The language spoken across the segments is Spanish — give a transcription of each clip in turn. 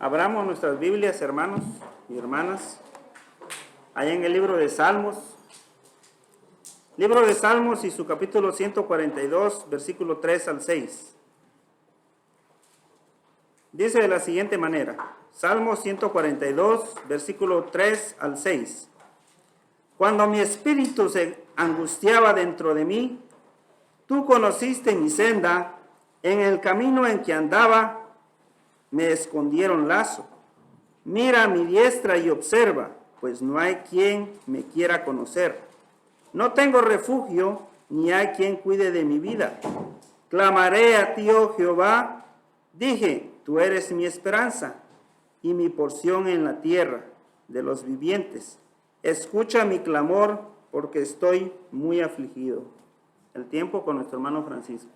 Abramos nuestras Biblias, hermanos y hermanas, allá en el libro de Salmos. Libro de Salmos y su capítulo 142, versículo 3 al 6. Dice de la siguiente manera, Salmo 142, versículo 3 al 6. Cuando mi espíritu se angustiaba dentro de mí, tú conociste mi senda, en el camino en que andaba, me escondieron lazo. Mira a mi diestra y observa, pues no hay quien me quiera conocer. No tengo refugio, ni hay quien cuide de mi vida. Clamaré a ti, oh Jehová. Dije, tú eres mi esperanza y mi porción en la tierra de los vivientes. Escucha mi clamor, porque estoy muy afligido. El tiempo con nuestro hermano Francisco.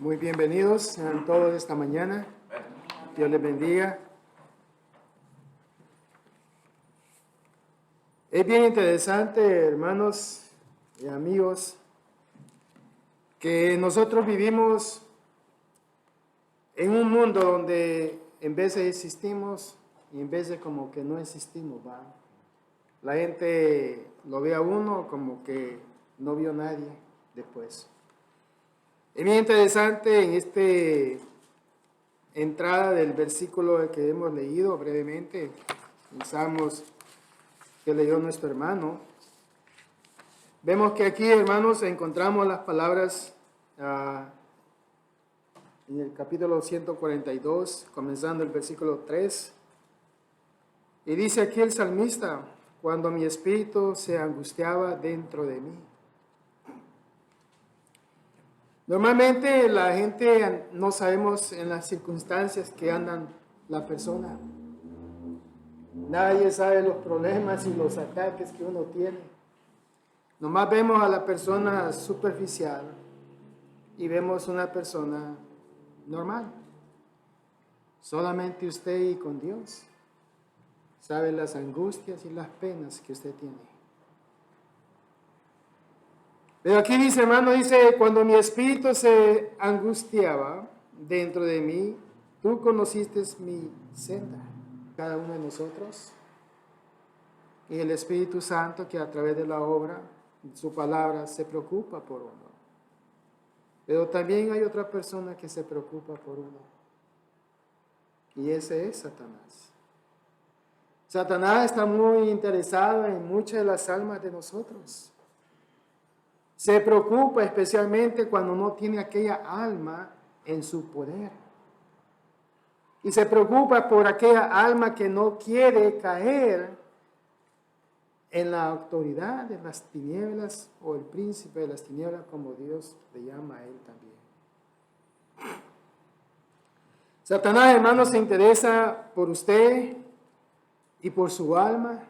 Muy bienvenidos sean todos esta mañana. Dios les bendiga. Es bien interesante, hermanos y amigos, que nosotros vivimos en un mundo donde en veces existimos y en veces como que no existimos, ¿va? La gente lo ve a uno como que no vio nadie después. Es bien interesante en esta entrada del versículo que hemos leído brevemente, en Salmos que leyó nuestro hermano. Vemos que aquí, hermanos, encontramos las palabras en el capítulo 142, comenzando el versículo 3. Y dice aquí el salmista, cuando mi espíritu se angustiaba dentro de mí. Normalmente la gente no sabemos en las circunstancias que andan la persona. Nadie sabe los problemas y los ataques que uno tiene. Nomás vemos a la persona superficial y vemos una persona normal. Solamente usted y con Dios sabe las angustias y las penas que usted tiene. Pero aquí dice, hermano, dice, cuando mi espíritu se angustiaba dentro de mí, tú conociste mi senda. Cada uno de nosotros. Y el Espíritu Santo que a través de la obra, su palabra, se preocupa por uno. Pero también hay otra persona que se preocupa por uno. Y ese es Satanás. Satanás está muy interesado en muchas de las almas de nosotros. Se preocupa especialmente cuando no tiene aquella alma en su poder. Y se preocupa por aquella alma que no quiere caer en la autoridad de las tinieblas o el príncipe de las tinieblas, como Dios le llama a él también. Satanás, hermano, se interesa por usted y por su alma.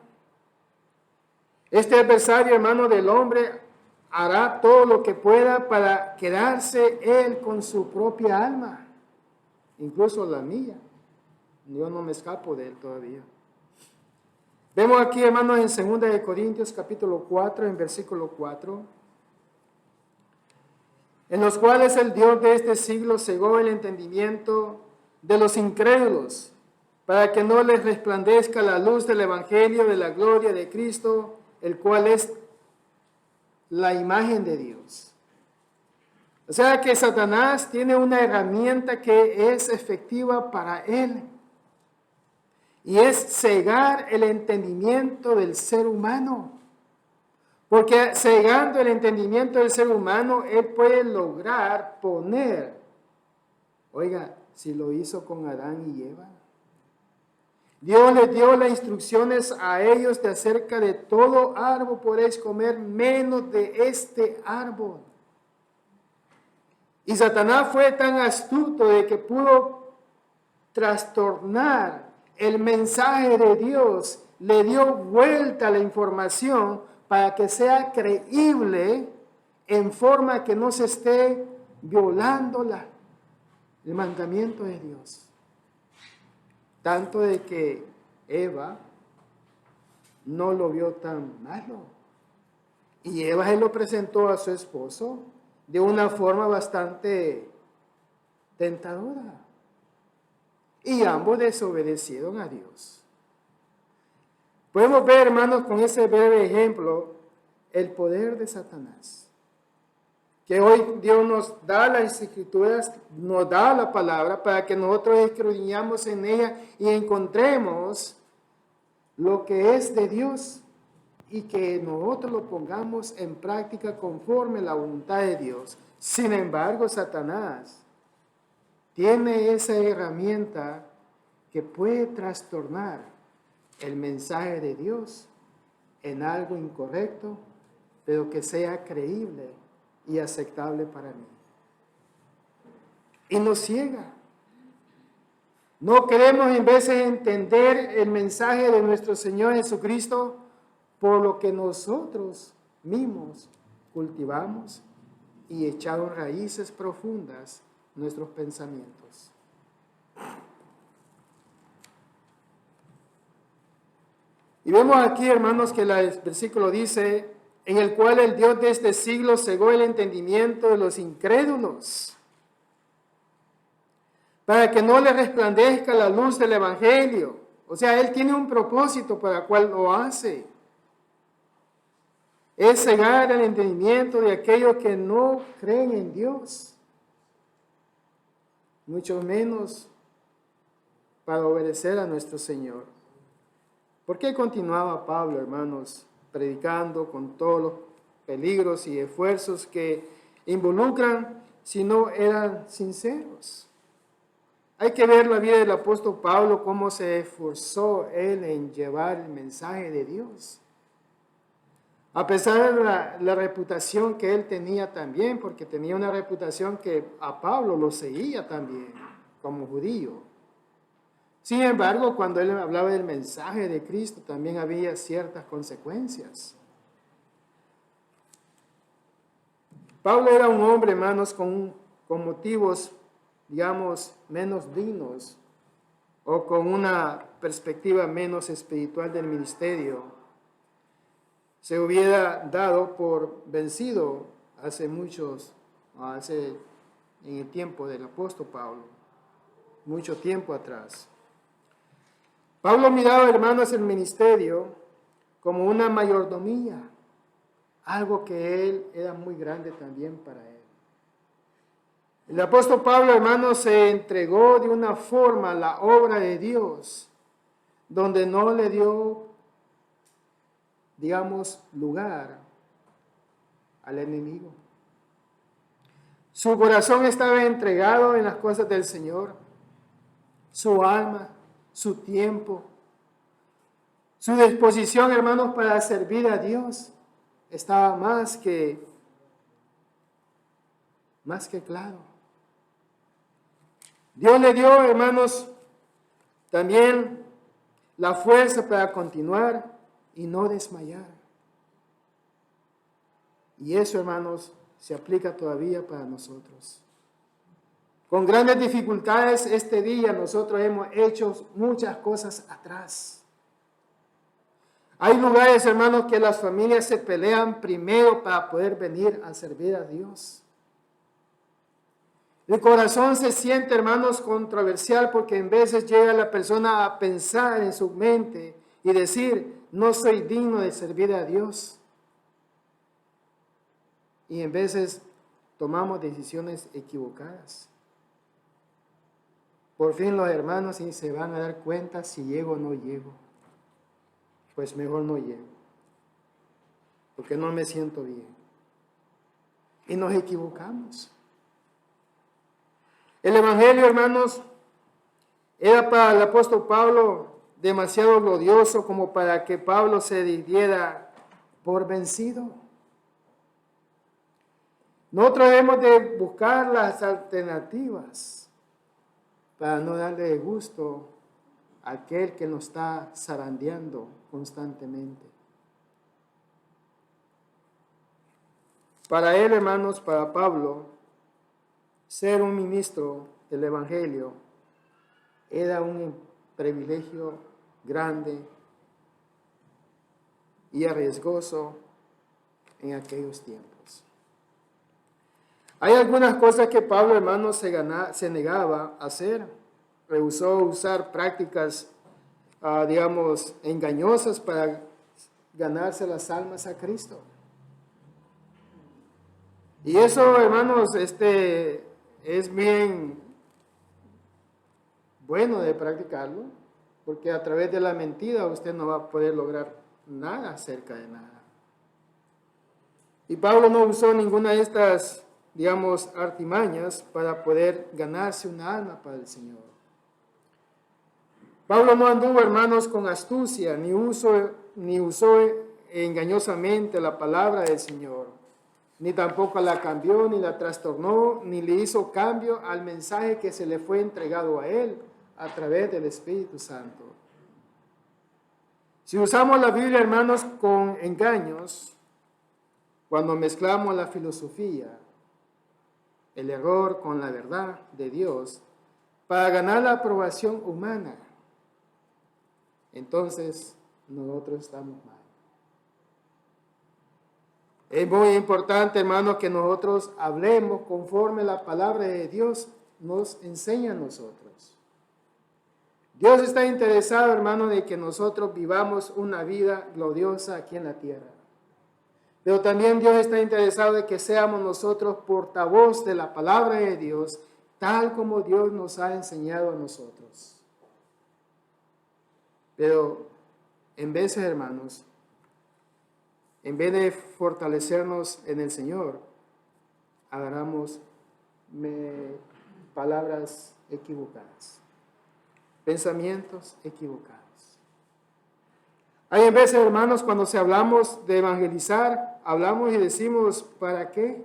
Este adversario, hermano, del hombre, hará todo lo que pueda para quedarse él con su propia alma, incluso la mía. Yo no me escapo de él todavía. Vemos aquí, hermanos, en 2 de Corintios capítulo 4, en versículo 4, en los cuales el Dios de este siglo cegó el entendimiento de los incrédulos, para que no les resplandezca la luz del evangelio de la gloria de Cristo, el cual es la imagen de Dios. O sea que Satanás tiene una herramienta que es efectiva para él. Y es cegar el entendimiento del ser humano. Porque cegando el entendimiento del ser humano, él puede lograr poner, oiga, si lo hizo con Adán y Eva. Dios les dio las instrucciones a ellos de acerca de todo árbol podéis comer menos de este árbol. Y Satanás fue tan astuto de que pudo trastornar el mensaje de Dios, le dio vuelta a la información para que sea creíble en forma que no se esté violando el mandamiento de Dios. Tanto de que Eva no lo vio tan malo. Y Eva se lo presentó a su esposo de una forma bastante tentadora. Y ambos desobedecieron a Dios. Podemos ver, hermanos, con ese breve ejemplo, el poder de Satanás. Que hoy Dios nos da las escrituras, nos da la palabra para que nosotros escudriñamos en ella y encontremos lo que es de Dios y que nosotros lo pongamos en práctica conforme a la voluntad de Dios. Sin embargo, Satanás tiene esa herramienta que puede trastornar el mensaje de Dios en algo incorrecto, pero que sea creíble y aceptable para mí. Y nos ciega. No queremos en veces entender el mensaje de nuestro Señor Jesucristo por lo que nosotros mismos cultivamos y echamos raíces profundas en nuestros pensamientos. Y vemos aquí, hermanos, que el versículo dice, en el cual el Dios de este siglo cegó el entendimiento de los incrédulos, para que no le resplandezca la luz del Evangelio. O sea, Él tiene un propósito para el cual lo hace. Es cegar el entendimiento de aquellos que no creen en Dios, mucho menos para obedecer a nuestro Señor. ¿Por qué continuaba Pablo, hermanos, predicando con todos los peligros y esfuerzos que involucran si no eran sinceros? Hay que ver la vida del apóstol Pablo, cómo se esforzó él en llevar el mensaje de Dios. A pesar de la reputación que él tenía también, porque tenía una reputación que a Pablo lo seguía también como judío. Sin embargo, cuando él hablaba del mensaje de Cristo, también había ciertas consecuencias. Pablo era un hombre, hermanos, con motivos, digamos, menos dignos o con una perspectiva menos espiritual del ministerio. Se hubiera dado por vencido en el tiempo del apóstol Pablo, mucho tiempo atrás. Pablo miraba, hermanos, el ministerio como una mayordomía, algo que él era muy grande también para él. El apóstol Pablo, hermanos, se entregó de una forma a la obra de Dios, donde no le dio, digamos, lugar al enemigo. Su corazón estaba entregado en las cosas del Señor, su alma, su tiempo, su disposición, hermanos, para servir a Dios estaba más que claro. Dios le dio, hermanos, también la fuerza para continuar y no desmayar. Y eso, hermanos, se aplica todavía para nosotros. Con grandes dificultades este día nosotros hemos hecho muchas cosas atrás. Hay lugares, hermanos, que las familias se pelean primero para poder venir a servir a Dios. El corazón se siente, hermanos, controversial porque en veces llega la persona a pensar en su mente y decir, no soy digno de servir a Dios. Y en veces tomamos decisiones equivocadas. Por fin los hermanos se van a dar cuenta si llego o no llego. Pues mejor no llego, porque no me siento bien. Y nos equivocamos. El Evangelio, hermanos, era para el apóstol Pablo demasiado glorioso como para que Pablo se diera por vencido. Nosotros debemos de buscar las alternativas para no darle gusto a aquel que nos está zarandeando constantemente. Para él, hermanos, para Pablo, ser un ministro del Evangelio era un privilegio grande y arriesgoso en aquellos tiempos. Hay algunas cosas que Pablo, hermanos, se negaba a hacer. Rehusó usar prácticas, digamos, engañosas para ganarse las almas a Cristo. Y eso, hermanos, es bien bueno de practicarlo, porque a través de la mentira usted no va a poder lograr nada acerca de nada. Y Pablo no usó ninguna de estas, digamos, artimañas para poder ganarse una alma para el Señor. Pablo no anduvo, hermanos, con astucia, ni usó engañosamente la palabra del Señor, ni tampoco la cambió, ni la trastornó, ni le hizo cambio al mensaje que se le fue entregado a él a través del Espíritu Santo. Si usamos la Biblia, hermanos, con engaños, cuando mezclamos la filosofía, el error con la verdad de Dios, para ganar la aprobación humana, entonces nosotros estamos mal. Es muy importante, hermano, que nosotros hablemos conforme la palabra de Dios nos enseña a nosotros. Dios está interesado, hermano, de que nosotros vivamos una vida gloriosa aquí en la tierra. Pero también Dios está interesado de que seamos nosotros portavoz de la palabra de Dios, tal como Dios nos ha enseñado a nosotros. Pero en veces, hermanos, en vez de fortalecernos en el Señor, agarramos palabras equivocadas, pensamientos equivocados. Hay en veces, hermanos, cuando hablamos de evangelizar, hablamos y decimos, ¿para qué?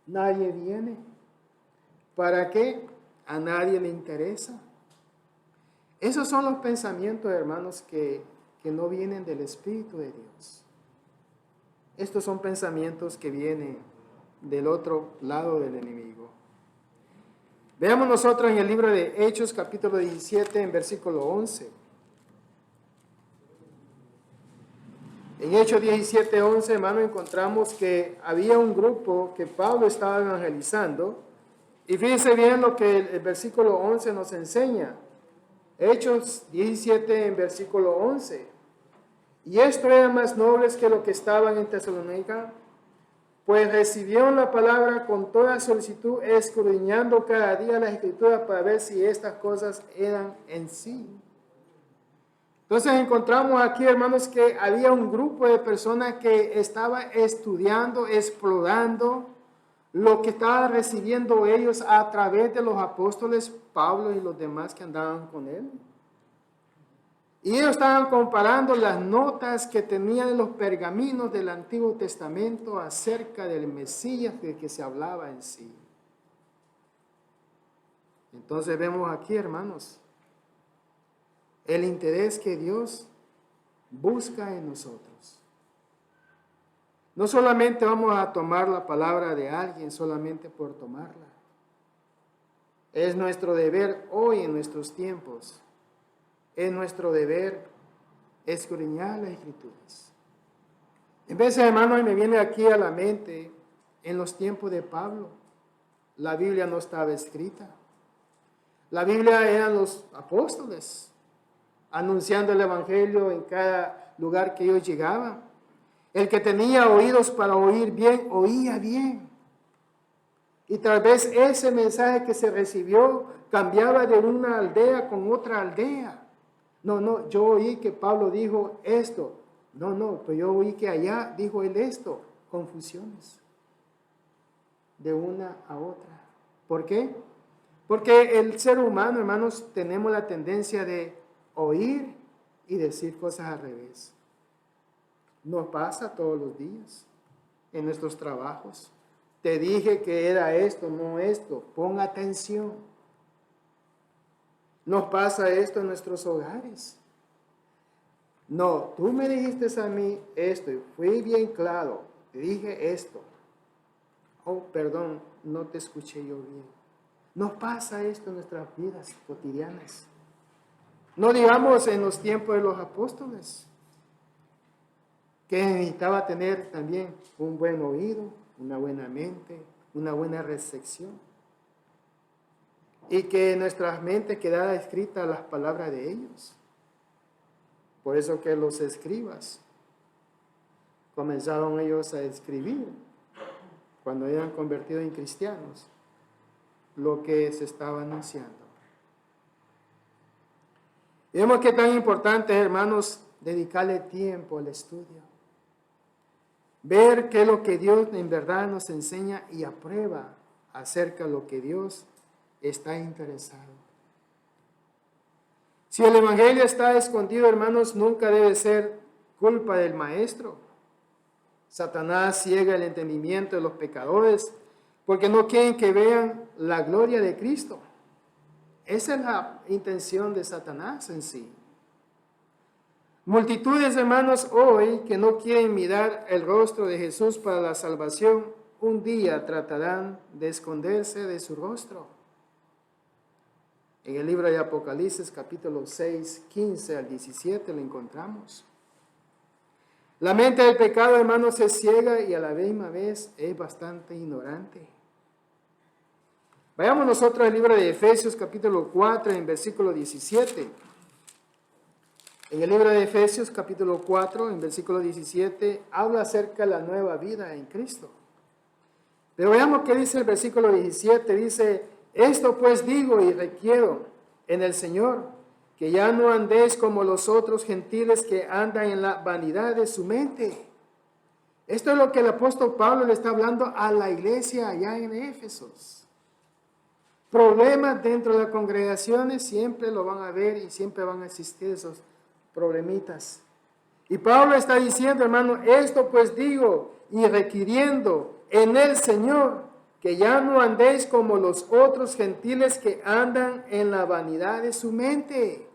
Nadie viene. ¿Para qué? A nadie le interesa. Esos son los pensamientos, hermanos, que no vienen del Espíritu de Dios. Estos son pensamientos que vienen del otro lado del enemigo. Veamos nosotros en el libro de Hechos, capítulo 17, en versículo 11. En Hechos 17, 11, hermano, encontramos que había un grupo que Pablo estaba evangelizando. Y fíjense bien lo que el versículo 11 nos enseña. Hechos 17, en versículo 11. Y esto eran más nobles que los que estaban en Tesalónica, pues recibieron la palabra con toda solicitud, escudriñando cada día las Escrituras para ver si estas cosas eran en sí. Entonces encontramos aquí, hermanos, que había un grupo de personas que estaba estudiando, explorando lo que estaban recibiendo ellos a través de los apóstoles Pablo y los demás que andaban con él. Y ellos estaban comparando las notas que tenían en los pergaminos del Antiguo Testamento acerca del Mesías del que se hablaba en sí. Entonces vemos aquí, hermanos, el interés que Dios busca en nosotros. No solamente vamos a tomar la palabra de alguien solamente por tomarla. Es nuestro deber hoy en nuestros tiempos. Es nuestro deber escudriñar las Escrituras. En vez de, hermano, me viene aquí a la mente, en los tiempos de Pablo, la Biblia no estaba escrita. La Biblia eran los apóstoles, anunciando el Evangelio en cada lugar que ellos llegaban. El que tenía oídos para oír bien, oía bien. Y tal vez ese mensaje que se recibió cambiaba de una aldea con otra aldea. No, yo oí que Pablo dijo esto. No, pues yo oí que allá dijo él esto. Confusiones de una a otra. ¿Por qué? Porque el ser humano, hermanos, tenemos la tendencia de oír y decir cosas al revés. Nos pasa todos los días en nuestros trabajos. Te dije que era esto, no esto. Pon atención. Nos pasa esto en nuestros hogares. No, tú me dijiste a mí esto y fui bien claro. Te dije esto. Oh, perdón, no te escuché yo bien. Nos pasa esto en nuestras vidas cotidianas. No digamos en los tiempos de los apóstoles, que necesitaba tener también un buen oído, una buena mente, una buena recepción. Y que en nuestras mentes quedara escrita las palabras de ellos. Por eso que los escribas comenzaron ellos a escribir cuando eran convertidos en cristianos lo que se estaba anunciando. Y vemos que tan importante, hermanos, dedicarle tiempo al estudio. Ver qué es lo que Dios en verdad nos enseña y aprueba acerca de lo que Dios está interesado. Si el evangelio está escondido, hermanos, nunca debe ser culpa del maestro. Satanás ciega el entendimiento de los pecadores porque no quieren que vean la gloria de Cristo. Esa es la intención de Satanás en sí. Multitudes, hermanos, hoy que no quieren mirar el rostro de Jesús para la salvación, un día tratarán de esconderse de su rostro. En el libro de Apocalipsis, capítulo 6, 15 al 17, lo encontramos. La mente del pecado, hermanos, es ciega y a la misma vez es bastante ignorante. Vayamos nosotros al libro de Efesios, capítulo 4, en versículo 17. En el libro de Efesios, capítulo 4, en versículo 17, habla acerca de la nueva vida en Cristo. Pero veamos qué dice el versículo 17. Dice, esto pues digo y requiero en el Señor, que ya no andéis como los otros gentiles que andan en la vanidad de su mente. Esto es lo que el apóstol Pablo le está hablando a la iglesia allá en Éfesos. Problemas dentro de las congregaciones siempre lo van a ver y siempre van a existir esos problemitas. Y Pablo está diciendo, hermano, esto pues digo y requiriendo en el Señor, que ya no andéis como los otros gentiles que andan en la vanidad de su mente.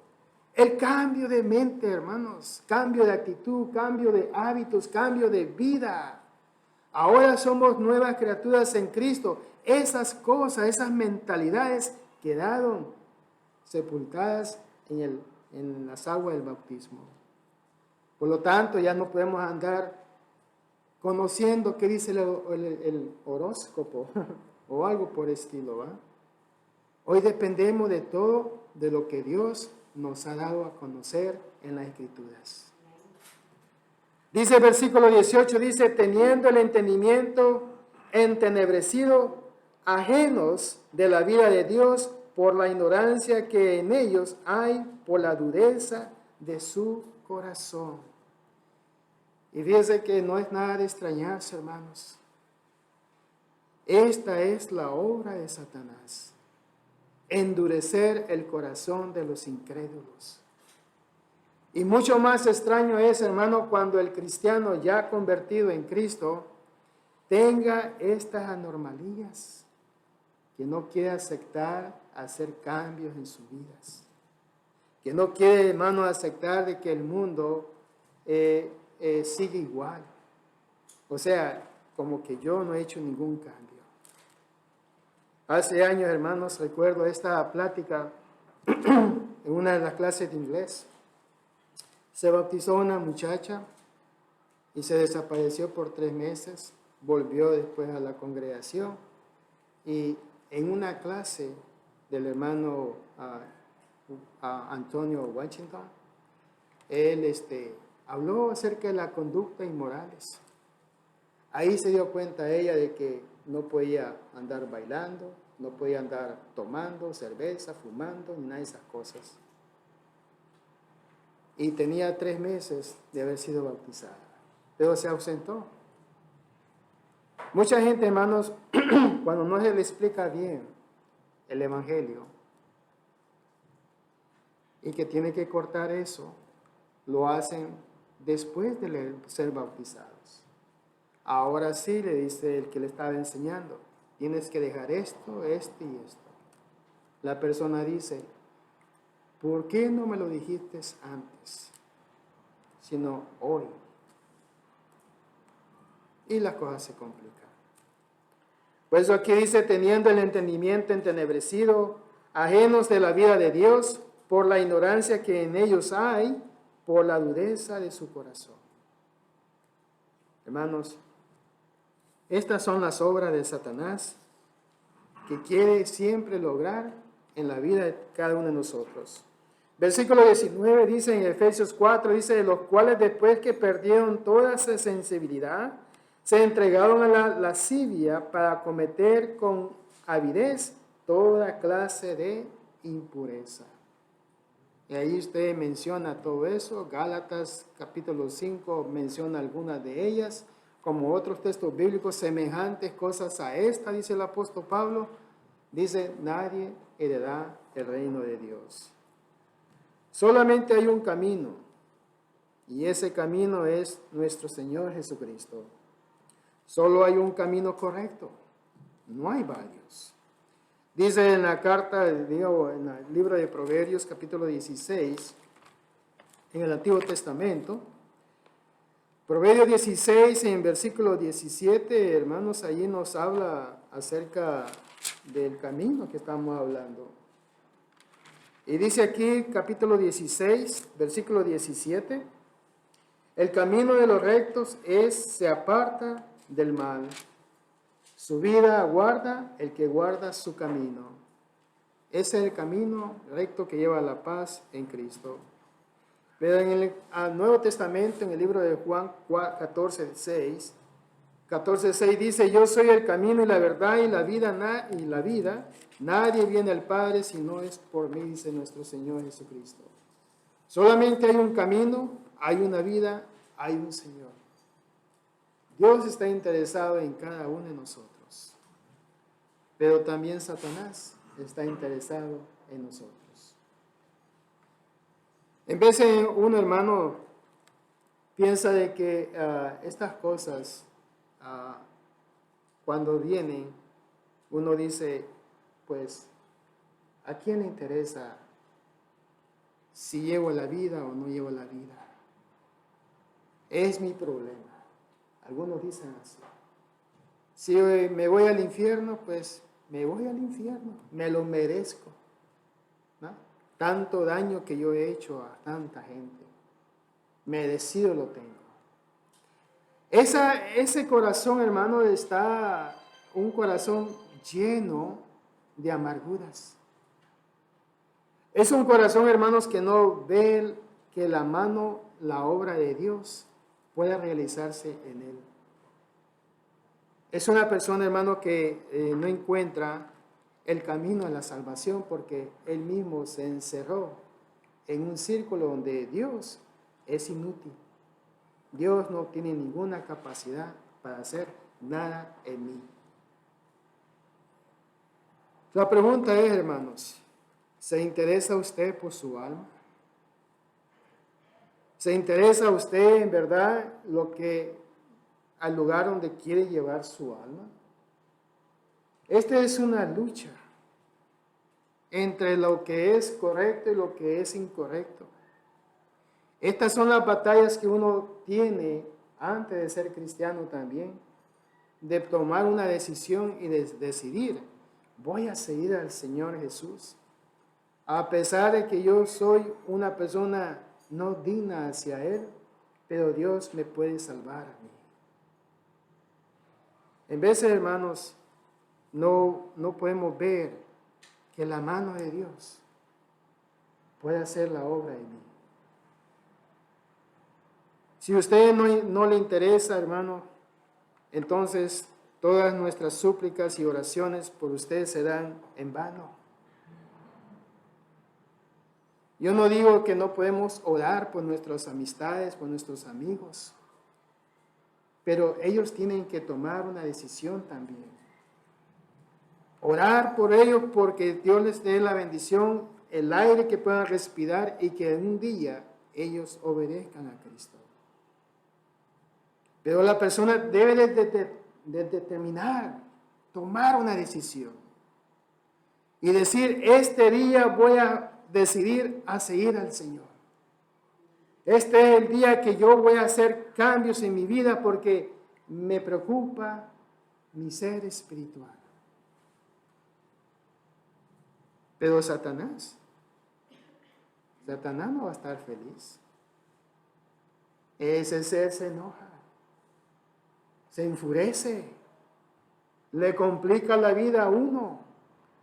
El cambio de mente, hermanos, cambio de actitud, cambio de hábitos, cambio de vida. Ahora somos nuevas criaturas en Cristo. Esas cosas, esas mentalidades quedaron sepultadas en las aguas del bautismo. Por lo tanto, ya no podemos andar conociendo qué dice el horóscopo o algo por el estilo, ¿va? Hoy dependemos de todo de lo que Dios nos ha dado a conocer en las Escrituras. Dice el versículo 18, dice, teniendo el entendimiento entenebrecido, ajenos de la vida de Dios por la ignorancia que en ellos hay, por la dureza de su corazón. Y fíjense que no es nada de extrañarse, hermanos. Esta es la obra de Satanás. Endurecer el corazón de los incrédulos. Y mucho más extraño es, hermano, cuando el cristiano ya convertido en Cristo tenga estas anormalías, que no quiere aceptar hacer cambios en sus vidas, que no quiere, hermano, aceptar de que el mundo sigue igual. O sea, como que yo no he hecho ningún cambio. Hace años, hermanos, recuerdo esta plática en una de las clases de inglés. Se bautizó una muchacha y se desapareció por 3 meses. Volvió después a la congregación y en una clase del hermano Antonio Washington, él habló acerca de la conducta inmorales. Ahí se dio cuenta ella de que no podía andar bailando, no podía andar tomando cerveza, fumando, ni nada de esas cosas. Y tenía 3 meses de haber sido bautizada, pero se ausentó. Mucha gente, hermanos, cuando no se le explica bien el evangelio y que tiene que cortar eso, lo hacen después de ser bautizados. Ahora sí, le dice el que le estaba enseñando, tienes que dejar esto, esto y esto. La persona dice, ¿por qué no me lo dijiste antes, sino hoy? Y las cosas se complican. Por eso aquí dice, teniendo el entendimiento entenebrecido, ajenos de la vida de Dios, por la ignorancia que en ellos hay, por la dureza de su corazón. Hermanos, estas son las obras de Satanás que quiere siempre lograr en la vida de cada uno de nosotros. Versículo 19 dice en Efesios 4, dice, los cuales después que perdieron toda esa sensibilidad, se entregaron a la lascivia para cometer con avidez toda clase de impureza. Y ahí usted menciona todo eso. Gálatas capítulo 5 menciona algunas de ellas, como otros textos bíblicos semejantes cosas a esta, dice el apóstol Pablo. Dice, nadie heredará el reino de Dios. Solamente hay un camino, y ese camino es nuestro Señor Jesucristo. Solo hay un camino correcto, no hay varios. Dice en la carta, digo, en el libro de Proverbios, capítulo 16, en el Antiguo Testamento, Proverbios 16, en versículo 17, hermanos, allí nos habla acerca del camino que estamos hablando. Y dice aquí, capítulo 16, versículo 17, el camino de los rectos se aparta del mal. Su vida guarda el que guarda su camino. Ese es el camino recto que lleva a la paz en Cristo. Pero en el Nuevo Testamento, en el libro de Juan 14:6 dice, yo soy el camino y la verdad y la vida. Nadie viene al Padre si no es por mí, dice nuestro Señor Jesucristo. Solamente hay un camino, hay una vida, hay un Señor. Dios está interesado en cada uno de nosotros, pero también Satanás está interesado en nosotros. En vez de un hermano piensa de que estas cosas, cuando vienen, uno dice, pues, ¿a quién le interesa si llevo la vida o no llevo la vida? Es mi problema. Algunos dicen así. Si me voy al infierno, pues me voy al infierno. Me lo merezco, ¿no? Tanto daño que yo he hecho a tanta gente. Merecido lo tengo. Ese corazón, hermano, está un corazón lleno de amarguras. Es un corazón, hermanos, que no ve que la obra de Dios pueda realizarse en él. Es una persona, hermano, que no encuentra el camino a la salvación porque él mismo se encerró en un círculo donde Dios es inútil. Dios no tiene ninguna capacidad para hacer nada en mí. La pregunta es, hermanos, ¿se interesa usted por su alma? ¿Se interesa usted en verdad al lugar donde quiere llevar su alma? Esta es una lucha entre lo que es correcto y lo que es incorrecto. Estas son las batallas que uno tiene antes de ser cristiano también, de tomar una decisión y de decidir, voy a seguir al Señor Jesús, a pesar de que yo soy una persona no digna hacia Él, pero Dios me puede salvar a mí. En veces, hermanos, no podemos ver que la mano de Dios puede hacer la obra en mí. Si a usted no le interesa, hermano, entonces todas nuestras súplicas y oraciones por usted serán en vano. Yo no digo que no podemos orar por nuestras amistades, por nuestros amigos, pero ellos tienen que tomar una decisión también. Orar por ellos porque Dios les dé la bendición, el aire que puedan respirar y que un día ellos obedezcan a Cristo. Pero la persona debe de determinar, tomar una decisión y decir, este día voy a decidir a seguir al Señor. Este es el día que yo voy a hacer cambios en mi vida porque me preocupa mi ser espiritual. Pero Satanás no va a estar feliz. Ese ser se enoja. se enfurece, le complica la vida a uno,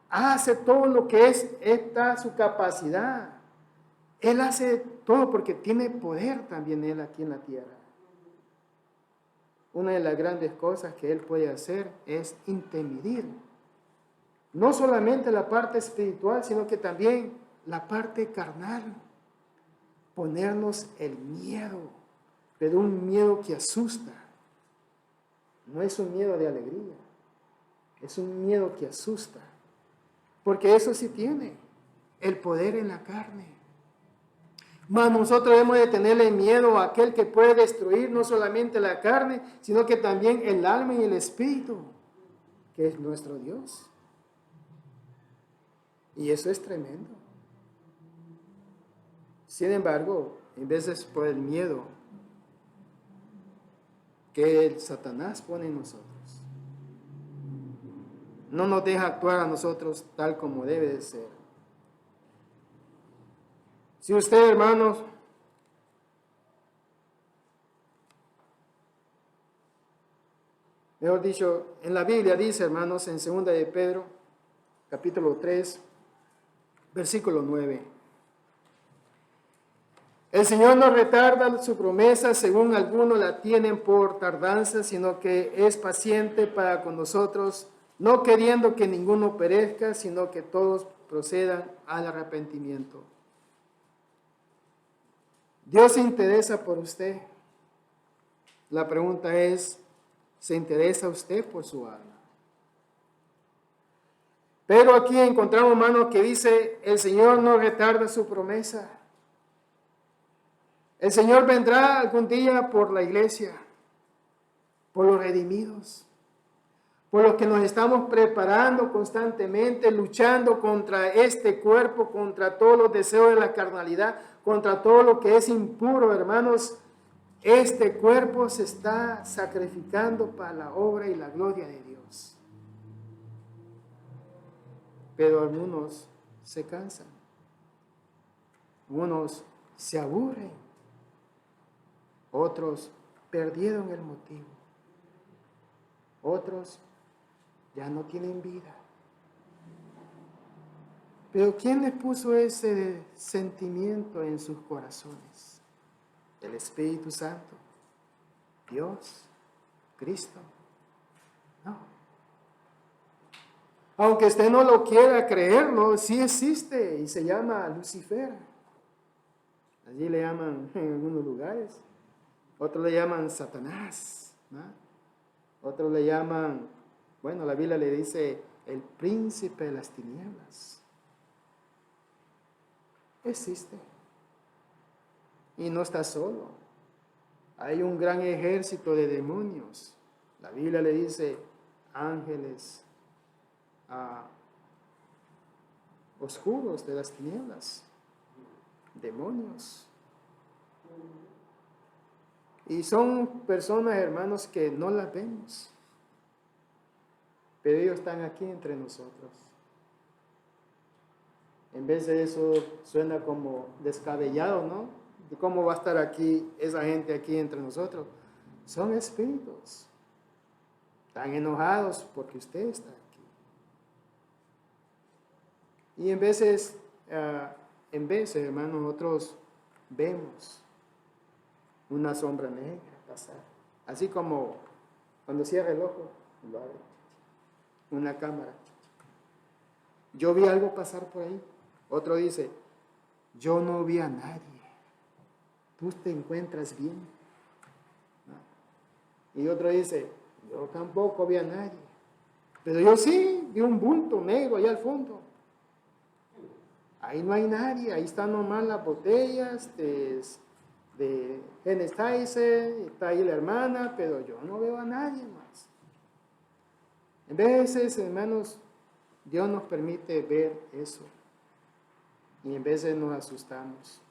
hace todo lo que está su capacidad. Él hace todo porque tiene poder también él aquí en la tierra. Una de las grandes cosas que él puede hacer es intervenir. No solamente la parte espiritual, sino que también la parte carnal. Ponernos el miedo, pero un miedo que asusta. No es un miedo de alegría, es un miedo que asusta. Porque eso sí tiene el poder en la carne. Mas nosotros debemos de tenerle miedo a aquel que puede destruir no solamente la carne, sino que también el alma y el espíritu, que es nuestro Dios. Y eso es tremendo. Sin embargo, en veces por el miedo que el Satanás pone en nosotros, no nos deja actuar a nosotros tal como debe de ser. Si usted, hermanos, mejor dicho, en la Biblia dice, hermanos, en 2 de Pedro, capítulo 3, versículo 9. El Señor no retarda su promesa, según algunos la tienen por tardanza, sino que es paciente para con nosotros, no queriendo que ninguno perezca, sino que todos procedan al arrepentimiento. Dios se interesa por usted. La pregunta es, ¿se interesa usted por su alma? Pero aquí encontramos, hermano, que dice, el Señor no retarda su promesa. El Señor vendrá algún día por la iglesia, por los redimidos, por los que nos estamos preparando constantemente, luchando contra este cuerpo, contra todos los deseos de la carnalidad, contra todo lo que es impuro, hermanos. Este cuerpo se está sacrificando para la obra y la gloria de Dios. Pero algunos se cansan, algunos se aburren, otros perdieron el motivo, otros ya no tienen vida. Pero ¿quién les puso ese sentimiento en sus corazones? ¿El Espíritu Santo? ¿Dios? ¿Cristo? No. Aunque usted no lo quiera creerlo, sí existe y se llama Lucifer. Allí le llaman en algunos lugares. Otros le llaman Satanás, ¿no? Otros le llaman, bueno, la Biblia le dice el príncipe de las tinieblas. Existe. Y no está solo. Hay un gran ejército de demonios. La Biblia le dice ángeles oscuros de las tinieblas. Demonios. Y son personas, hermanos, que no las vemos. Pero ellos están aquí entre nosotros. En vez de eso, suena como descabellado, ¿no? ¿Cómo va a estar aquí esa gente aquí entre nosotros? Son espíritus. Están enojados porque usted está aquí. Y en veces, hermanos, nosotros vemos una sombra negra pasar. Así como cuando cierra el ojo, lo abre. Una cámara. Yo vi algo pasar por ahí. Otro dice, yo no vi a nadie. ¿Tú te encuentras bien? ¿No? Y otro dice, yo tampoco vi a nadie. Pero yo sí vi un bulto negro allá al fondo. Ahí no hay nadie. Ahí están nomás las botellas de Genestizer, está ahí la hermana, pero yo no veo a nadie más. En veces, hermanos, Dios nos permite ver eso. Y en veces nos asustamos.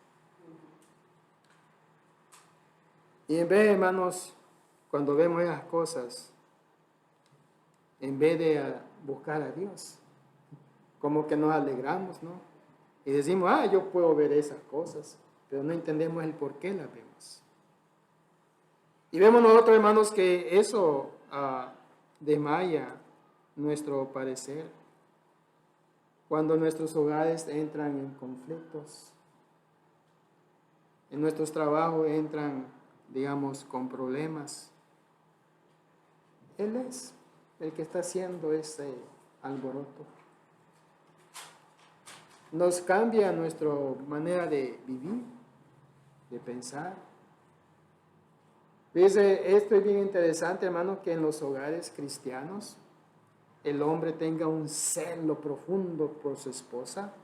Y en vez, hermanos, cuando vemos esas cosas, en vez de buscar a Dios, como que nos alegramos, ¿no? Y decimos, yo puedo ver esas cosas, pero no entendemos el por qué las vemos. Y vemos nosotros, hermanos, que eso desmaya nuestro parecer cuando nuestros hogares entran en conflictos, en nuestros trabajos entran, digamos, con problemas. Él es el que está haciendo ese alboroto. Nos cambia nuestra manera de vivir, de pensar. Dice, esto es bien interesante, hermano, que en los hogares cristianos el hombre tenga un celo profundo por su esposa,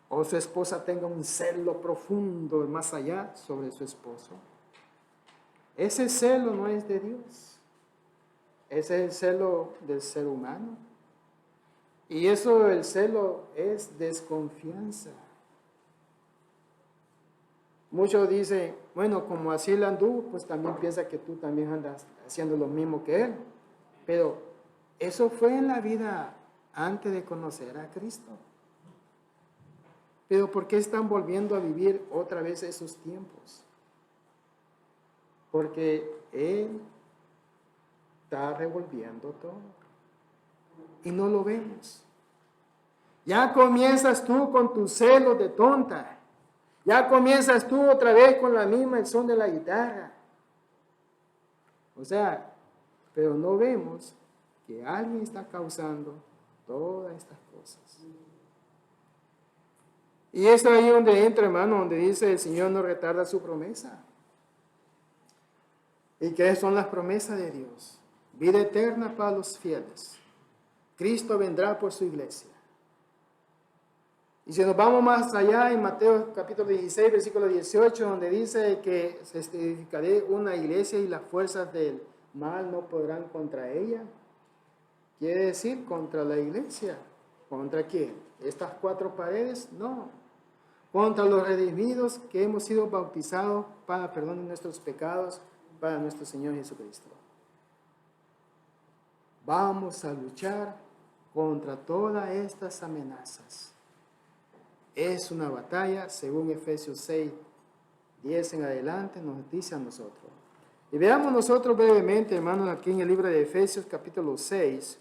o su esposa tenga un celo profundo más allá sobre su esposo. Ese celo no es de Dios, ese es el celo del ser humano. Y eso, el celo, es desconfianza. Muchos dicen, bueno, como así él anduvo, pues también piensa que tú también andas haciendo lo mismo que él. Pero eso fue en la vida antes de conocer a Cristo. Pero ¿por qué están volviendo a vivir otra vez esos tiempos? Porque Él está revolviendo todo. Y no lo vemos. Ya comienzas tú con tu celo de tonta. Ya comienzas tú otra vez con la misma el son de la guitarra. O sea, pero no vemos que alguien está causando todas estas cosas. Y es ahí donde entra, hermano, donde dice el Señor no retarda su promesa. ¿Y qué son las promesas de Dios? Vida eterna para los fieles. Cristo vendrá por su iglesia. Y si nos vamos más allá en Mateo capítulo 16, versículo 18, donde dice que se edificará una iglesia y las fuerzas del mal no podrán contra ella. Quiere decir contra la iglesia. ¿Contra quién? ¿Estas cuatro paredes? No. Contra los redimidos que hemos sido bautizados para perdón de nuestros pecados, para nuestro Señor Jesucristo. Vamos a luchar contra todas estas amenazas. Es una batalla, según Efesios 6, 10 en adelante, nos dice a nosotros. Y veamos nosotros brevemente, hermanos, aquí en el libro de Efesios, capítulo 6,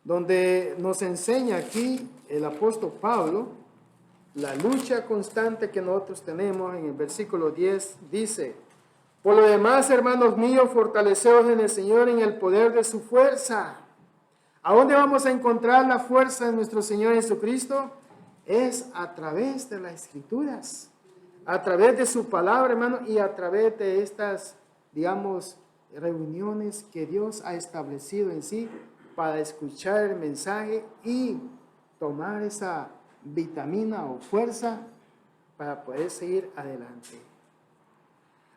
donde nos enseña aquí el apóstol Pablo la lucha constante que nosotros tenemos. En el versículo 10 dice: por lo demás, hermanos míos, fortaleceos en el Señor en el poder de su fuerza. ¿A dónde vamos a encontrar la fuerza de nuestro Señor Jesucristo? Es a través de las Escrituras, a través de su palabra, hermano, y a través de estas, digamos, reuniones que Dios ha establecido en sí para escuchar el mensaje y tomar esa vitamina o fuerza para poder seguir adelante.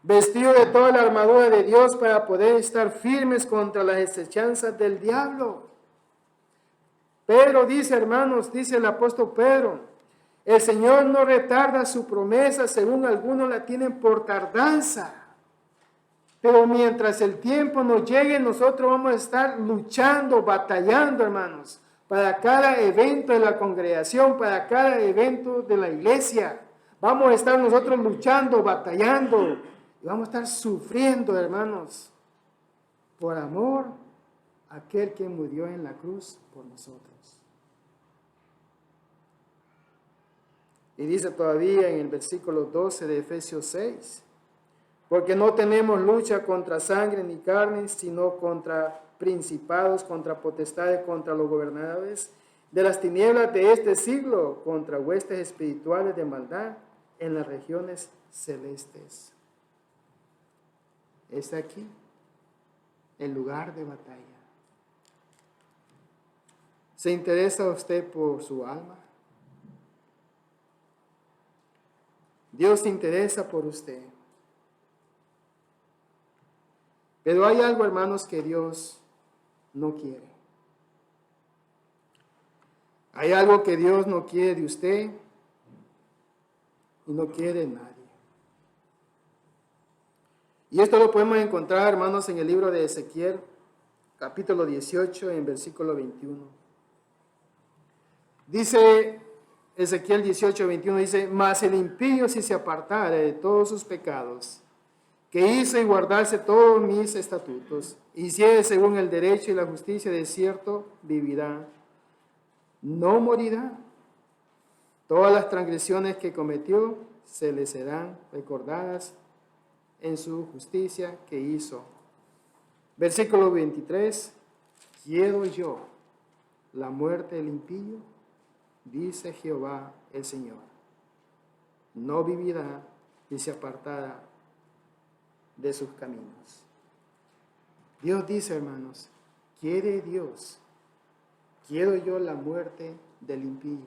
Vestido de toda la armadura de Dios para poder estar firmes contra las acechanzas del diablo. Pero dice, hermanos, dice el apóstol Pedro, el Señor no retarda su promesa, según algunos la tienen por tardanza. Pero mientras el tiempo nos llegue, nosotros vamos a estar luchando, batallando, hermanos, para cada evento de la congregación, para cada evento de la iglesia. Vamos a estar nosotros luchando, batallando, y vamos a estar sufriendo, hermanos, por amor a aquel que murió en la cruz por nosotros. Y dice todavía en el versículo 12 de Efesios 6, porque no tenemos lucha contra sangre ni carne, sino contra principados, contra potestades, contra los gobernadores de las tinieblas de este siglo, contra huestes espirituales de maldad en las regiones celestes. Es aquí el lugar de batalla. ¿Se interesa usted por su alma? Dios se interesa por usted. Pero hay algo, hermanos, que Dios no quiere. Hay algo que Dios no quiere de usted y no quiere de nadie. Y esto lo podemos encontrar, hermanos, en el libro de Ezequiel, capítulo 18, en versículo 21. Dice Ezequiel 18, 21, dice: mas el impío, si se apartare de todos sus pecados que hizo y guardase todos mis estatutos, hiciere según el derecho y la justicia, de cierto vivirá, no morirá. Todas las transgresiones que cometió se le serán recordadas en su justicia que hizo. Versículo 23, quiero yo la muerte del impío, dice Jehová el Señor. No vivirá y se apartará de sus caminos. Dios dice, hermanos, quiere Dios, quiero yo la muerte del impío.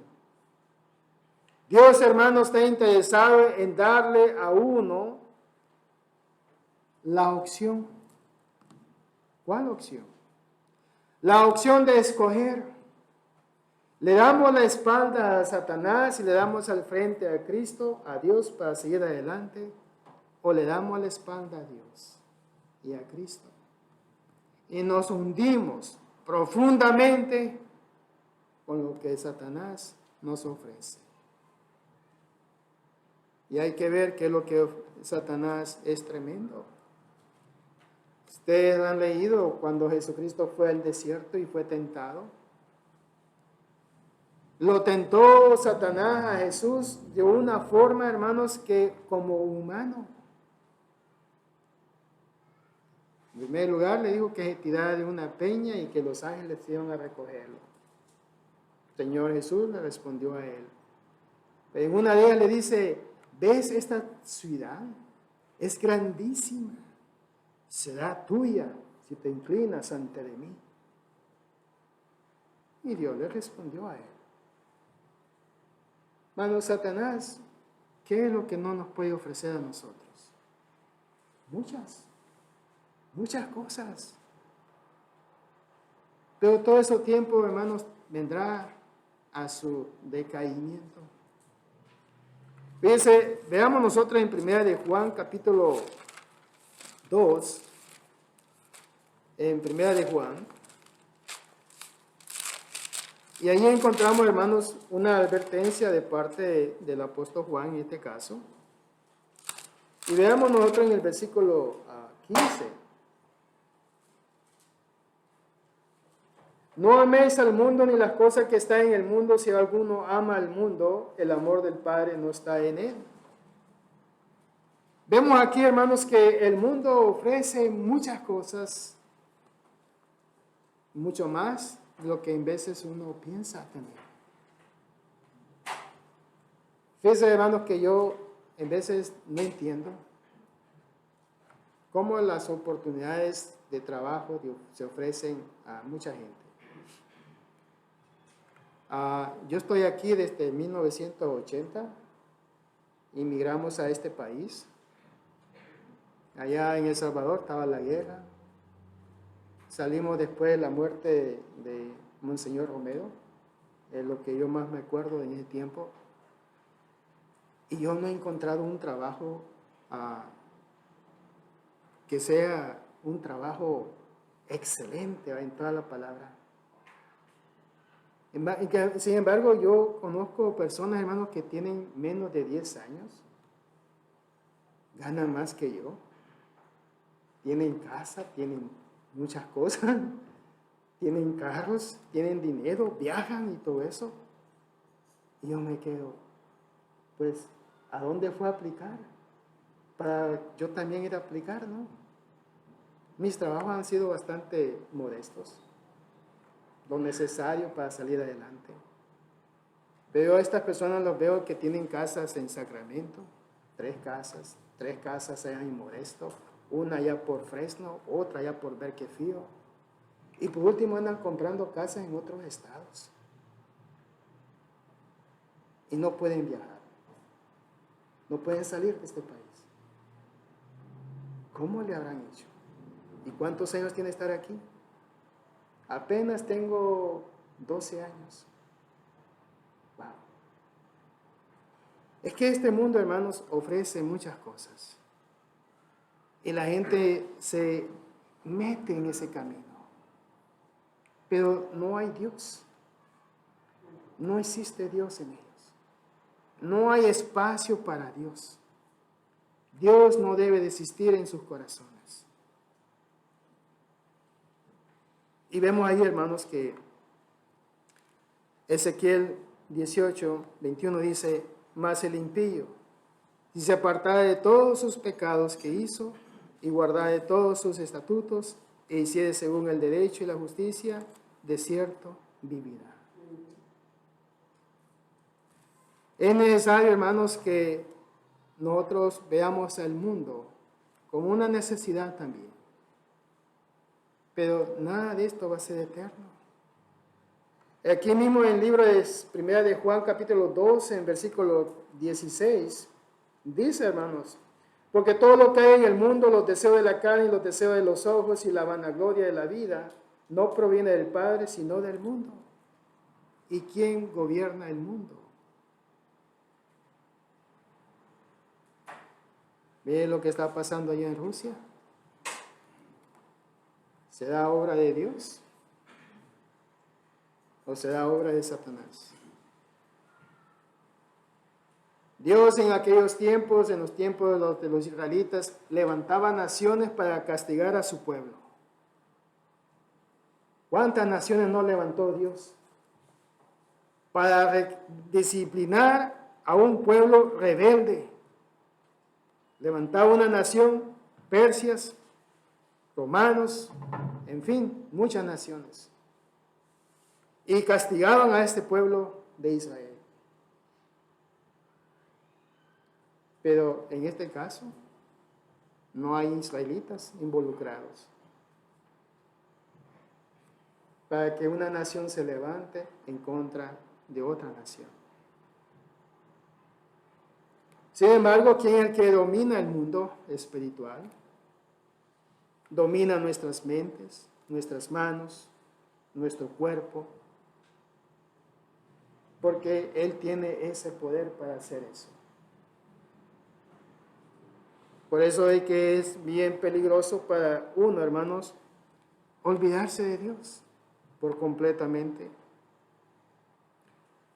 Dios, hermanos, está interesado en darle a uno la opción. ¿Cuál opción? La opción de escoger. ¿Le damos la espalda a Satanás y le damos al frente a Cristo, a Dios, para seguir adelante? ¿O le damos la espalda a Dios y a Cristo? Y nos hundimos profundamente con lo que Satanás nos ofrece. Y hay que ver que lo que Satanás es tremendo. Ustedes han leído cuando Jesucristo fue al desierto y fue tentado. Lo tentó Satanás a Jesús de una forma, hermanos, que como humano. En primer lugar, le dijo que se tirara de una peña y que los ángeles iban a recogerlo. El Señor Jesús le respondió a él. En una de ellas le dice, ¿ves esta ciudad? Es grandísima. Será tuya si te inclinas ante de mí. Y Dios le respondió a él. Hermano, Satanás, ¿qué es lo que no nos puede ofrecer a nosotros? Muchas cosas. Pero todo ese tiempo, hermanos, vendrá a su decaimiento. Fíjense, veamos nosotros en 1 de Juan, capítulo 2, en 1 de Juan, y ahí encontramos, hermanos, una advertencia de parte del apóstol Juan en este caso. Y veamos nosotros en el versículo 15. No améis al mundo ni las cosas que están en el mundo. Si alguno ama al mundo, el amor del Padre no está en él. Vemos aquí, hermanos, que el mundo ofrece muchas cosas, mucho más de lo que en veces uno piensa tener. Fíjense, hermanos, que yo en veces no entiendo cómo las oportunidades de trabajo se ofrecen a mucha gente. Yo estoy aquí desde 1980, inmigramos a este país. Allá en El Salvador estaba la guerra. Salimos después de la muerte de Monseñor Romero, es lo que yo más me acuerdo en ese tiempo. Y yo no he encontrado un trabajo que sea un trabajo excelente en toda la palabra. Sin embargo, yo conozco personas, hermanos, que tienen menos de 10 años, ganan más que yo, tienen casa, tienen muchas cosas, tienen carros, tienen dinero, viajan y todo eso. Y yo me quedo, pues, ¿a dónde fue a aplicar? Para yo también ir a aplicar, ¿no? Mis trabajos han sido bastante modestos, lo necesario para salir adelante. Veo a estas personas, los veo que tienen casas en Sacramento, tres casas allá en Modesto, una allá por Fresno, otra allá por Berquefío, y por último andan comprando casas en otros estados. Y no pueden viajar, no pueden salir de este país. ¿Cómo le habrán hecho? ¿Y cuántos años tiene estar aquí? Apenas tengo 12 años. Wow. Es que este mundo, hermanos, ofrece muchas cosas. Y la gente se mete en ese camino. Pero no hay Dios. No existe Dios en ellos. No hay espacio para Dios. Dios no debe desistir en sus corazones. Y vemos ahí, hermanos, que Ezequiel 18, 21 dice, mas el impío, si se apartara de todos sus pecados que hizo, y guardara de todos sus estatutos, e hiciere según el derecho y la justicia, de cierto vivirá. Es necesario, hermanos, que nosotros veamos al mundo como una necesidad también. Pero nada de esto va a ser eterno. Aquí mismo en el libro de Primera de Juan, capítulo 12, en versículo 16, dice, hermanos, porque todo lo que hay en el mundo, los deseos de la carne y los deseos de los ojos y la vanagloria de la vida, no proviene del Padre, sino del mundo. ¿Y quién gobierna el mundo? ¿Ve lo que está pasando allá en Rusia? ¿Será obra de Dios? ¿O será obra de Satanás? Dios en aquellos tiempos, en los tiempos de los israelitas, levantaba naciones para castigar a su pueblo. ¿Cuántas naciones no levantó Dios? Para disciplinar a un pueblo rebelde. Levantaba una nación, persias, romanos, en fin, muchas naciones. Y castigaban a este pueblo de Israel. Pero en este caso, no hay israelitas involucrados para que una nación se levante en contra de otra nación. Sin embargo, ¿quién es el que domina el mundo espiritual? Domina nuestras mentes, nuestras manos, nuestro cuerpo, porque Él tiene ese poder para hacer eso. Por eso es que es bien peligroso para uno, hermanos, olvidarse de Dios por completamente.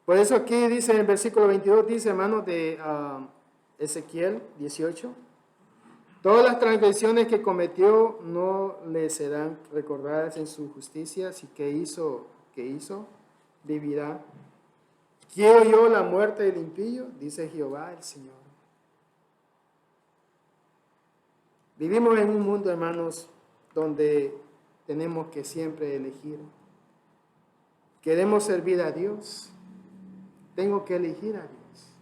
Por eso aquí dice en el versículo 22, dice, hermanos, de Ezequiel 18, todas las transgresiones que cometió no le serán recordadas en su justicia, si que hizo, vivirá. ¿Quiero yo la muerte del impío? Dice Jehová el Señor. Vivimos en un mundo, hermanos, donde tenemos que siempre elegir. Queremos servir a Dios, tengo que elegir a Dios.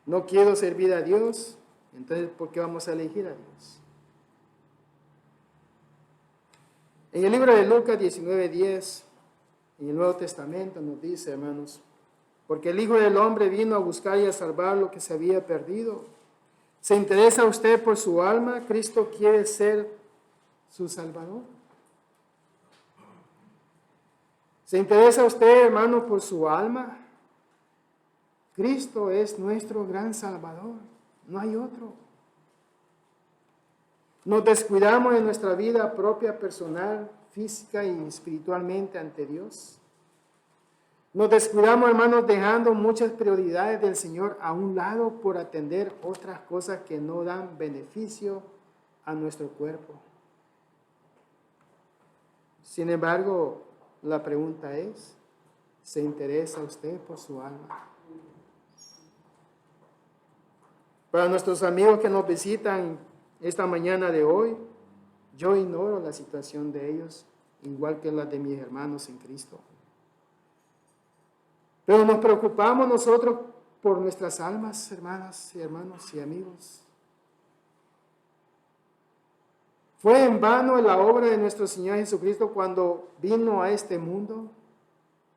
No quiero servir a Dios, entonces ¿por qué vamos a elegir a Dios? En el libro de Lucas 19:10, en el Nuevo Testamento nos dice, hermanos, porque el Hijo del Hombre vino a buscar y a salvar lo que se había perdido. ¿Se interesa usted por su alma? ¿Cristo quiere ser su Salvador? ¿Se interesa usted, hermano, por su alma? Cristo es nuestro gran Salvador, no hay otro. Nos descuidamos en nuestra vida propia, personal, física y espiritualmente ante Dios. Nos descuidamos, hermanos, dejando muchas prioridades del Señor a un lado por atender otras cosas que no dan beneficio a nuestro cuerpo. Sin embargo, la pregunta es, ¿se interesa usted por su alma? Para nuestros amigos que nos visitan esta mañana de hoy, yo ignoro la situación de ellos, igual que la de mis hermanos en Cristo. Pero nos preocupamos nosotros por nuestras almas, hermanas y hermanos y amigos. ¿Fue en vano la obra de nuestro Señor Jesucristo cuando vino a este mundo?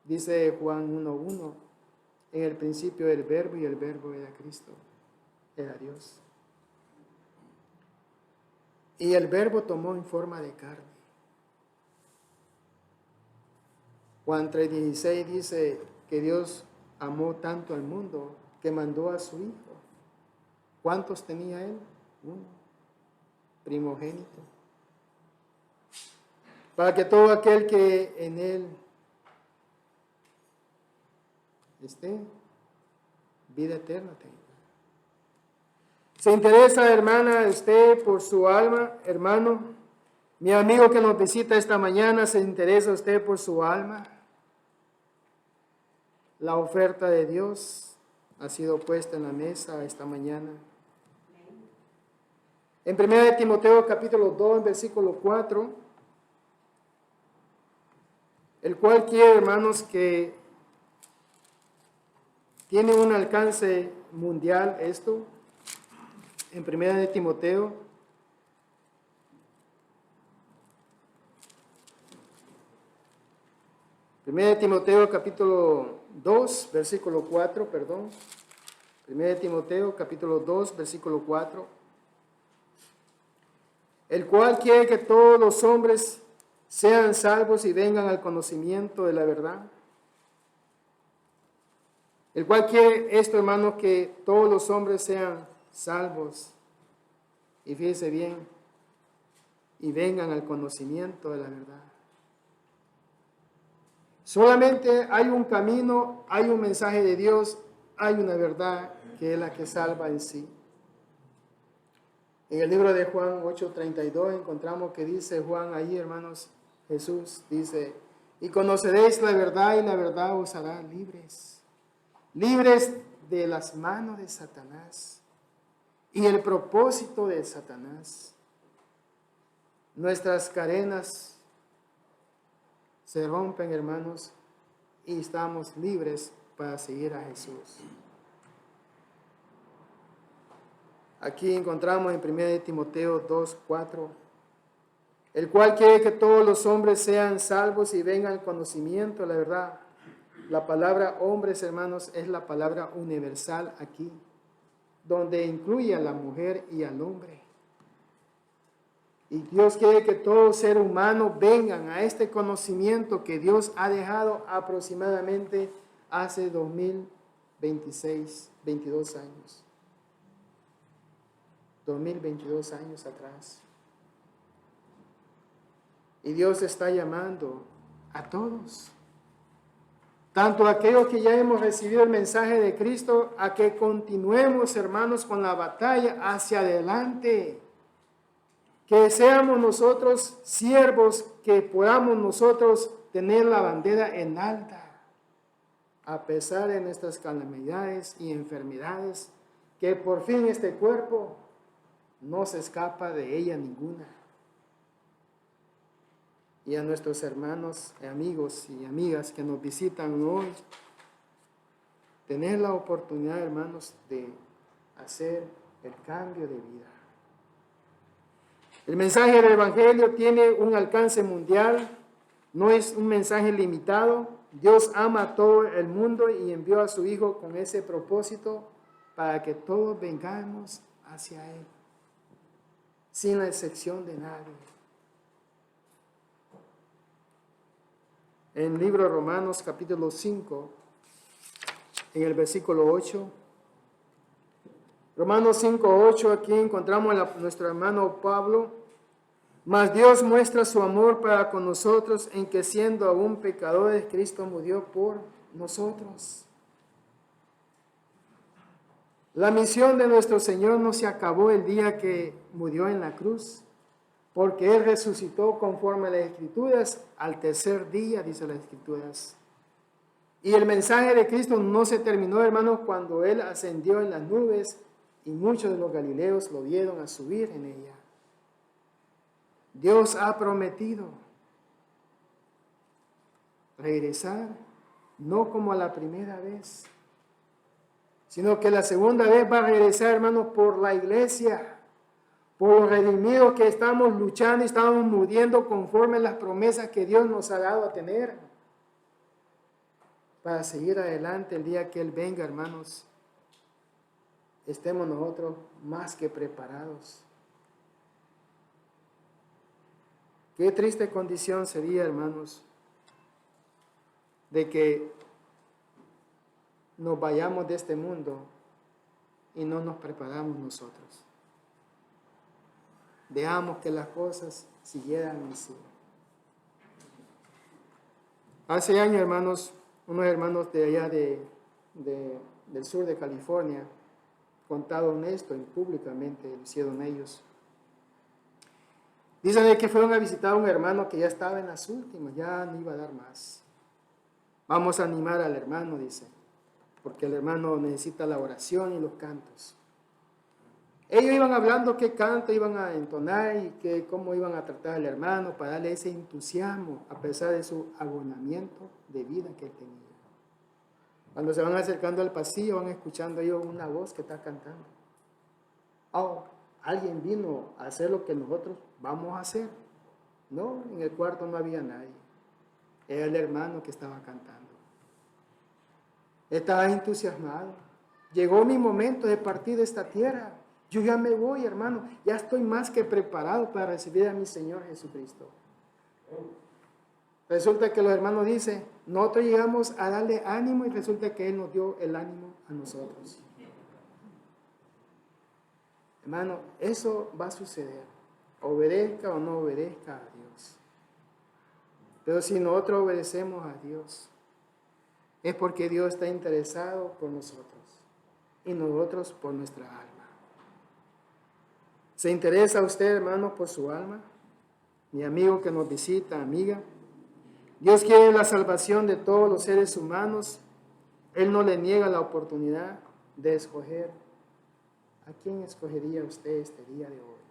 Dice Juan 1:1, en el principio era el Verbo y el Verbo era Cristo, era Dios. Y el Verbo tomó en forma de carne. Juan 3:16 dice que Dios amó tanto al mundo que mandó a su Hijo. ¿Cuántos tenía Él? Uno, primogénito. Para que todo aquel que en Él esté, vida eterna tenga. ¿Se interesa, hermana, usted por su alma, hermano? Mi amigo que nos visita esta mañana, ¿se interesa usted por su alma? La oferta de Dios ha sido puesta en la mesa esta mañana. En 1 Timoteo capítulo 2, versículo 4, el cual quiere, hermanos, que tiene un alcance mundial esto, en 1 Timoteo. Primera de Timoteo capítulo 2, versículo 4, perdón. Primera de Timoteo capítulo 2, versículo 4. El cual quiere que todos los hombres sean salvos y vengan al conocimiento de la verdad. El cual quiere esto, hermanos, que todos los hombres sean salvos. Y fíjese bien, y vengan al conocimiento de la verdad. Solamente hay un camino, hay un mensaje de Dios, hay una verdad que es la que salva en sí. En el libro de Juan 8:32 encontramos que dice Juan ahí, hermanos, Jesús dice, y conoceréis la verdad y la verdad os hará libres, libres de las manos de Satanás y el propósito de Satanás. Nuestras cadenas se rompen, hermanos, y estamos libres para seguir a Jesús. Aquí encontramos en 1 Timoteo 2, 4, el cual quiere que todos los hombres sean salvos y vengan al conocimiento de la verdad. La palabra hombres, hermanos, es la palabra universal aquí, donde incluye a la mujer y al hombre. Y Dios quiere que todo ser humano vengan a este conocimiento que Dios ha dejado aproximadamente hace 22 años. 2022 años atrás. Y Dios está llamando a todos, tanto a aquellos que ya hemos recibido el mensaje de Cristo, a que continuemos, hermanos, con la batalla hacia adelante. Que seamos nosotros siervos, que podamos nosotros tener la bandera en alta, a pesar de nuestras calamidades y enfermedades, que por fin este cuerpo no se escapa de ella ninguna. Y a nuestros hermanos, amigos y amigas que nos visitan hoy, tener la oportunidad, hermanos, de hacer el cambio de vida. El mensaje del Evangelio tiene un alcance mundial, no es un mensaje limitado. Dios ama a todo el mundo y envió a su Hijo con ese propósito para que todos vengamos hacia Él, sin la excepción de nadie. En el libro de Romanos capítulo 5, en el versículo 8, Romanos 5:8, aquí encontramos a nuestro hermano Pablo. Mas Dios muestra su amor para con nosotros en que siendo aún pecadores, Cristo murió por nosotros. La misión de nuestro Señor no se acabó el día que murió en la cruz, porque Él resucitó conforme a las Escrituras al tercer día, dice las Escrituras. Y el mensaje de Cristo no se terminó, hermanos, cuando Él ascendió en las nubes y muchos de los galileos lo vieron a subir en ella. Dios ha prometido regresar, no como a la primera vez, sino que la segunda vez va a regresar, hermanos, por la iglesia, por los redimidos que estamos luchando y estamos muriendo conforme a las promesas que Dios nos ha dado a tener, para seguir adelante el día que Él venga, hermanos, estemos nosotros más que preparados. Qué triste condición sería, hermanos, de que nos vayamos de este mundo y no nos preparamos nosotros. Dejamos que las cosas siguieran en sí. Hace años, hermanos, unos hermanos de allá del sur de California contado honesto, y públicamente lo hicieron ellos. Dicen de que fueron a visitar a un hermano que ya estaba en las últimas, ya no iba a dar más. Vamos a animar al hermano, dice, porque el hermano necesita la oración y los cantos. Ellos iban hablando qué canto iban a entonar y cómo iban a tratar al hermano para darle ese entusiasmo a pesar de su agonamiento de vida que él tenía. Cuando se van acercando al pasillo van escuchando ellos una voz que está cantando. Oh, alguien vino a hacer lo que nosotros vamos a hacer. No, en el cuarto no había nadie. Era el hermano que estaba cantando. Estaba entusiasmado. Llegó mi momento de partir de esta tierra. Yo ya me voy, hermano. Ya estoy más que preparado para recibir a mi Señor Jesucristo. Resulta que los hermanos dicen, nosotros llegamos a darle ánimo y resulta que Él nos dio el ánimo a nosotros. Hermano, eso va a suceder. Obedezca o no obedezca a Dios. Pero si nosotros obedecemos a Dios, es porque Dios está interesado por nosotros y nosotros por nuestra alma. ¿Se interesa usted, hermano, por su alma? Mi amigo que nos visita, amiga. Dios quiere la salvación de todos los seres humanos. Él no le niega la oportunidad de escoger. ¿A quién escogería usted este día de hoy?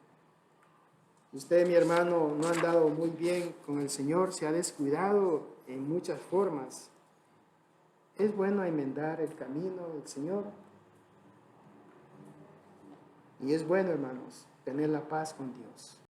Usted, mi hermano, no ha andado muy bien con el Señor, se ha descuidado en muchas formas. Es bueno enmendar el camino del Señor. Y es bueno, hermanos, tener la paz con Dios.